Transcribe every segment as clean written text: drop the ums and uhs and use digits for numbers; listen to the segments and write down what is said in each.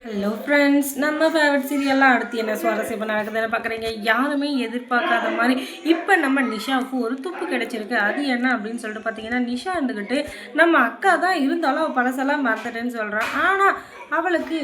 Hello friends, நம்ம favourite சீரியல்லாம் அடுத்து என்ன சுவாரஸ்யம் நடக்குதுன்னு பார்க்குறீங்க. யாருமே எதிர்பார்க்காத மாதிரி இப்போ நம்ம நிஷாவுக்கு ஒரு துப்பு கிடைச்சிருக்கு. அது என்ன அப்படின்னு சொல்லிட்டு பார்த்தீங்கன்னா, நிஷா இருந்துக்கிட்டு நம்ம அக்கா தான் இருந்தாலும் அவள் பழசெல்லாம் மறந்துட்டேன்னு சொல்கிறான். ஆனால் அவளுக்கு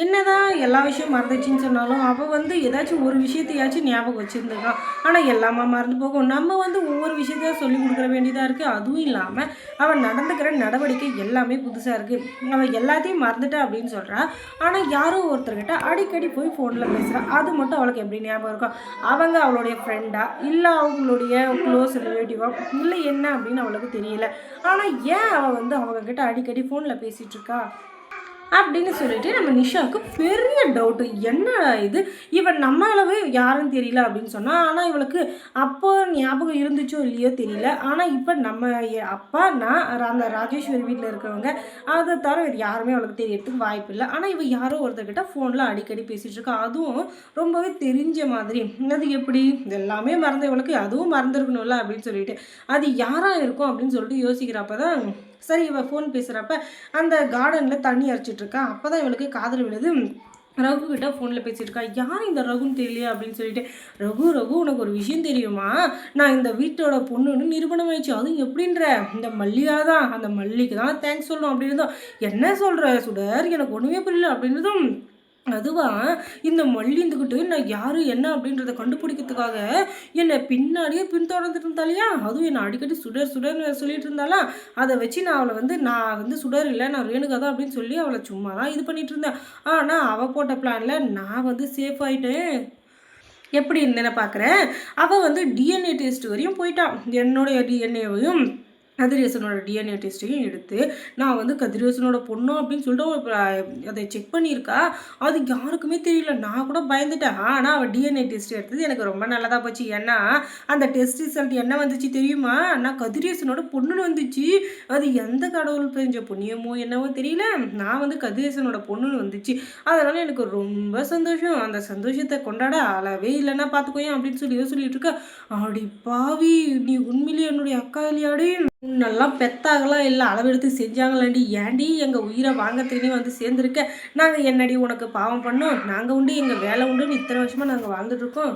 என்னதான் எல்லா விஷயம் மறந்துச்சின்னு சொன்னாலும் அவள் ஏதாச்சும் ஒரு விஷயத்தையாச்சும் ஞாபகம் வச்சுருந்துருக்கான். ஆனால் எல்லாமே மறந்து போகும். நம்ம ஒவ்வொரு விஷயத்தையும் சொல்லி கொடுக்குற வேண்டியதாக இருக்குது. அதுவும் இல்லாமல் அவன் நடந்துக்கிற நடவடிக்கை எல்லாமே புதுசாக இருக்குது. அவன் எல்லாத்தையும் மறந்துட்டா அப்படின்னு சொல்கிறா. ஆனால் யாரோ ஒருத்தர்கிட்ட அடிக்கடி போய் ஃபோனில் பேசுகிறான். அது மட்டும் அவளுக்கு எப்படி ஞாபகம் இருக்கும்? அவங்க அவளுடைய ஃப்ரெண்டா, இல்லை அவங்களுடைய க்ளோஸ் ரிலேட்டிவா, இல்லை என்ன அப்படின்னு அவளுக்கு தெரியல. ஆனால் ஏன் அவள் அவங்கக்கிட்ட அடிக்கடி ஃபோனில் பேசிகிட்டு இருக்கா அப்படின்னு சொல்லிட்டு நம்ம நிஷாவுக்கு பெரிய டவுட்டு. என்ன இது, இவன் நம்ம அளவு யாருன்னு தெரியல அப்படின்னு சொன்னால், ஆனால் இவளுக்கு அப்போ ஞாபகம் இருந்துச்சோ இல்லையோ தெரியல. ஆனால் இப்போ நம்ம அப்பா நான் அந்த ராஜேஸ்வரி வீட்டில் இருக்கிறவங்க அதை தவிர வேறு யாருமே அவளுக்கு தெரியறதுக்கு வாய்ப்பு இல்லை. ஆனால் இவள் யாரோ ஒருத்தர்கிட்ட ஃபோனில் அடிக்கடி பேசிகிட்டு இருக்கா. அதுவும் ரொம்பவே தெரிஞ்ச மாதிரி. அது எப்படி எல்லாமே மறந்த இவளுக்கு அதுவும் மறந்துருக்கணும்ல அப்படின்னு சொல்லிட்டு அது யாராக இருக்கும் அப்படின்னு சொல்லிட்டு யோசிக்கிறப்ப தான் சரி இவள் ஃபோன் பேசுகிறப்ப அந்த கார்டனில் தண்ணி அரைச்சிட்ருக்கா. அப்போ தான் இவளுக்கு காதல் விழுது. ரகு கிட்ட ஃபோனில் பேசிகிட்டு இருக்கா. யார் இந்த ரகுன்னு தெரியலையா அப்படின்னு சொல்லிட்டு, ரகு உனக்கு ஒரு விஷயம் தெரியுமா? நான் இந்த வீட்டோட பொண்ணுன்னு நிரூபணம் ஆயிடுச்சு. அதுவும் எப்படின்ற இந்த மல்லியா தான், அந்த மல்லிக்கு தான் தேங்க்ஸ் சொல்லணும் அப்படின்றதும். என்ன சொல்கிற சுடர், எனக்கு ஒன்றுமே புரியல அப்படின்றதும். அதுவா இந்த மல்லி இருந்துக்கிட்டு நான் யார் என்ன அப்படின்றத கண்டுபிடிக்கிறதுக்காக என்னை பின்னாடியே பின்தொடர்ந்துட்டு இருந்தாலையா. அதுவும் என்னை அடிக்கடி சுடர் சுடர்னு சொல்லிட்டு இருந்தாலாம். அதை வச்சு நான் அவளை நான் சுடர் இல்லை, நான் ரேணுகா தான் அப்படின்னு சொல்லி அவளை சும்மா தான் இது பண்ணிட்டு இருந்தேன். ஆனால் அவள் போட்ட பிளானில் நான் சேஃப் ஆகிட்டேன். எப்படி இருந்தேன்னு பார்க்குறேன். அவள் டிஎன்ஏ டெஸ்ட் வரையும் போயிட்டான். என்னுடைய டிஎன்ஏவையும் கதிரேசனோட டிஎன்ஏ டெஸ்ட்டையும் எடுத்து நான் கதிரேசனோட பொண்ணு அப்படின்னு சொல்லிட்டு அதை செக் பண்ணியிருக்கா. அது யாருக்குமே தெரியல. நான் கூட பயந்துட்டேன். ஆனால் அவள் டிஎன்ஏ டெஸ்ட் எடுத்தது எனக்கு ரொம்ப நல்லதாக போச்சு. ஏன்னா அந்த டெஸ்ட் ரிசல்ட் என்ன வந்துச்சு தெரியுமா? நான் கதிரேசனோட பொண்ணுன்னு வந்துச்சு. அது எந்த கடவுள் பெஞ்ச புண்ணியமோ என்னவோ தெரியல. நான் கதிரேசனோட பொண்ணுன்னு வந்துச்சு. அதனால் எனக்கு ரொம்ப சந்தோஷம். அந்த சந்தோஷத்தை கொண்டாட அளவே இல்லைன்னா பார்த்துக்கோயேன் அப்படின்னு சொல்லிட்டு இருக்க. அடி பாவி, நீ உண்மையிலேயே என்னுடைய அக்கா இல்லையாடி? நல்லா பெத்தாகலாம் இல்லை, அளவெடுத்து செஞ்சாங்களாண்டி. ஏன்டி எங்கள் உயிரை வாங்கத்துக்குனே சேர்ந்துருக்க. நாங்கள் என்னடி உனக்கு பாவம் பண்ணோம்? நாங்கள் உண்டு, எங்கள் வேலை உண்டுன்னு இத்தனை வருஷமாக நாங்கள் வாழ்ந்துட்டுருக்கோம்.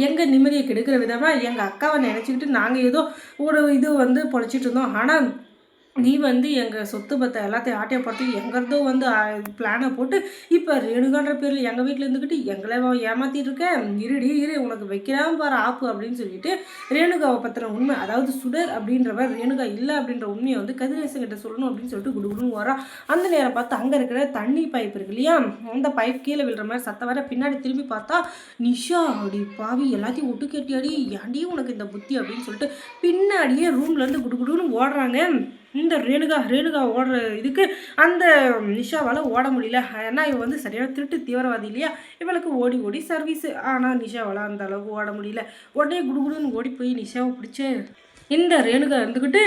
எங்கள் நிம்மதியை கெடுக்கிற விதமாக எங்கள் அக்காவை நினச்சிக்கிட்டு நாங்கள் ஏதோ ஒரு இது பொழைச்சிட்டு இருந்தோம். ஆனால் நீ எங்கள் சொத்து பத்தை எல்லாத்தையும் ஆட்டையப்படுத்தி எங்கிறதோ பிளானை போட்டு இப்போ ரேணுகான்ற பேரில் எங்கள் வீட்டில் இருந்துக்கிட்டு எங்களை ஏமாற்றிட்டு இருக்கேன். இரு உனக்கு வைக்கிறான் பாரு ஆப்பு அப்படின்னு சொல்லிட்டு ரேணுகாவை பற்றின உண்மை, அதாவது சுடர் அப்படின்றவர் ரேணுகா இல்லை அப்படின்ற உண்மையை கதிரேசன்கிட்ட சொல்லணும் அப்படின்னு சொல்லிட்டு குடுகுடுன்னு வரான். அந்த நேரம் பார்த்து அங்கே இருக்கிற தண்ணி பைப் இருக்கு இல்லையா, அந்த பைப் கீழே விழுற மாதிரி சத்தம் வர பின்னாடி திரும்பி பார்த்தா நிஷா, அடி பாவி எல்லாத்தையும் ஒட்டு கேட்டியாடி, ஏன்டி உனக்கு இந்த புத்தி அப்படின்னு சொல்லிட்டு பின்னாடியே ரூம்லேருந்து குடுகுடுன்னு ஓடுறாங்க. இந்த ரேணுகா ஓடுற இதுக்கு அந்த நிஷாவால் ஓட முடியல. ஏன்னா இவன் சரியான திருட்டு தீவிரவாதி இல்லையா. இவளுக்கு ஓடி ஓடி சர்வீஸு. ஆனால் நிஷாவால் அந்த அளவுக்கு ஓட முடியல. உடனே குடுகுடுன்னு ஓடி போய் நிஷாவை பிடிச்சி இந்த ரேணுகா இருந்துக்கிட்டு,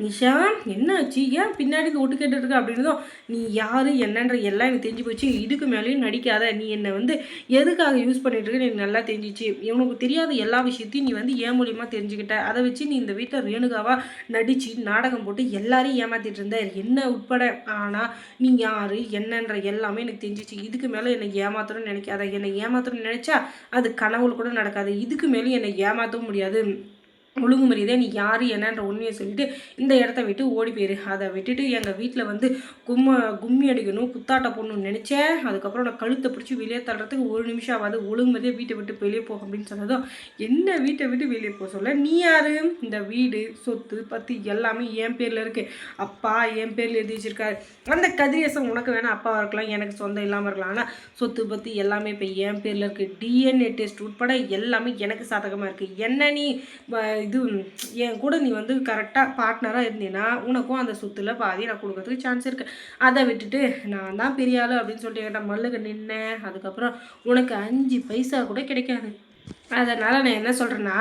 நிஷா என்னாச்சு, ஏன் பின்னாடி ஓட்டு கேட்டுருக்க அப்படின்றதும், நீ யார் என்னன்ற எல்லாம் எனக்கு தெரிஞ்சு போச்சு. இதுக்கு மேலேயும் நடிக்காத. நீ என்னை எதுக்காக யூஸ் பண்ணிட்டு இருக்க எனக்கு நல்லா தெரிஞ்சிச்சு. உனக்கு தெரியாத எல்லா விஷயத்தையும் நீ ஏன் மூலியமாக தெரிஞ்சுக்கிட்ட. அதை வச்சு நீ இந்த வீட்டில் ரேணுகாவாக நடித்து நாடகம் போட்டு எல்லாரையும் ஏமாற்றிட்டு இருந்த, என்ன உட்பட. ஆனால் நீ யார் என்னன்ற எல்லாமே எனக்கு தெரிஞ்சிச்சு. இதுக்கு மேலே என்னை ஏமாற்றணும்னு நினைக்காத. என்னை ஏமாற்றணும்னு நினச்சா அது கனவுல கூட நடக்காது. இதுக்கு மேலே என்னை ஏமாற்றவும் முடியாது. ஒழுங்கு மரியாதை நீ யார் என்னன்ற உண்மையை சொல்லிட்டு இந்த இடத்த விட்டு ஓடி போயிரு. அதை விட்டுட்டு எங்கள் வீட்டில் கும்மி அடிக்கணும், குத்தாட்ட போடணும்னு நினச்சேன். அதுக்கப்புறம் நான் கழுத்தை பிடிச்சி வெளியே தள்ளுறதுக்கு ஒரு நிமிஷம் ஆகாது. ஒழுங்கு மரியாதை வீட்டை விட்டு வெளியே போக அப்படின்னு சொன்னதும், என்ன வீட்டை விட்டு வெளியே போக சொல்ல, நீ யார்? இந்த வீடு சொத்து பற்றி எல்லாமே என் பேரில் இருக்குது. அப்பா என் பேரில் எழுதி வச்சிருக்காரு. அந்த கதிரேசன் உனக்கு வேணால் அப்பாவாக இருக்கலாம், எனக்கு சொந்தம் இல்லாமல் இருக்கலாம். ஆனால் சொத்து பற்றி எல்லாமே இப்போ என் பேரில் இருக்குது. டிஎன்ஏ டெஸ்ட் உட்பட எல்லாமே எனக்கு சாதகமாக இருக்குது. என்ன நீ இது என் கூட நீ கரெக்டாக பார்ட்னராக இருந்தீன்னா உனக்கும் அந்த சொத்துல பாதி நான் கொடுக்கறதுக்கு சான்ஸ் இருக்குது. அதை விட்டுட்டு நான் தான் பெரிய ஆள் அப்படின்னு சொல்லிட்டு என்கிட்ட மல்லுக்கு நின்னேன். அதுக்கப்புறம் உனக்கு 5 பைசா கூட கிடைக்காது. அதனால் நான் என்ன சொல்கிறேன்னா,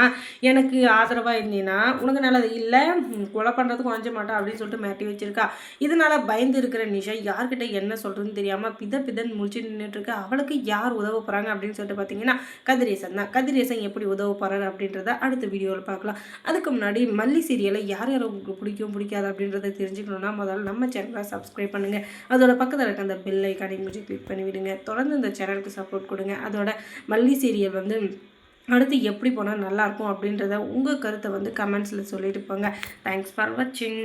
எனக்கு ஆதரவாக இருந்தீன்னா உனக்கு நல்லது இல்லை, கொலை பண்ணுறதுக்கு கொஞ்ச மாட்டா அப்படின்னு சொல்லிட்டு மிரட்டி வச்சிருக்கா. இதனால் பயந்து இருக்கிற நிஷா யார்கிட்ட என்ன சொல்கிறதுன்னு தெரியாமல் பிதன் முழிச்சு நின்றுட்டுருக்கு. அவளுக்கு யார் உதவ போகிறாங்க அப்படின்னு சொல்லிட்டு பார்த்தீங்கன்னா கதிரேசன் தான். கதிரேசன் எப்படி உதவ போகிறாரு அப்படின்றத அடுத்த வீடியோவில் பார்க்கலாம். அதுக்கு முன்னாடி மல்லி சீரியலை யார் யார் உங்களுக்கு பிடிக்காது அப்படின்றத தெரிஞ்சுக்கணுன்னா முதல்ல நம்ம சேனலை சப்ஸ்கிரைப் பண்ணுங்கள். அதோட பக்கத்தில் இருக்க அந்த பெல் ஐக்கானை கொஞ்சம் கிளிக் பண்ணிவிடுங்க. தொடர்ந்து இந்த சேனலுக்கு சப்போர்ட் கொடுங்க. அதோட மல்லி சீரியல் அடுத்து எப்படி போனால் நல்லாயிருக்கும் அப்படின்றத உங்கள் கருத்தை கமெண்ட்ஸில் சொல்லிட்டு போங்க. தேங்க்ஸ் ஃபார் வாட்சிங்.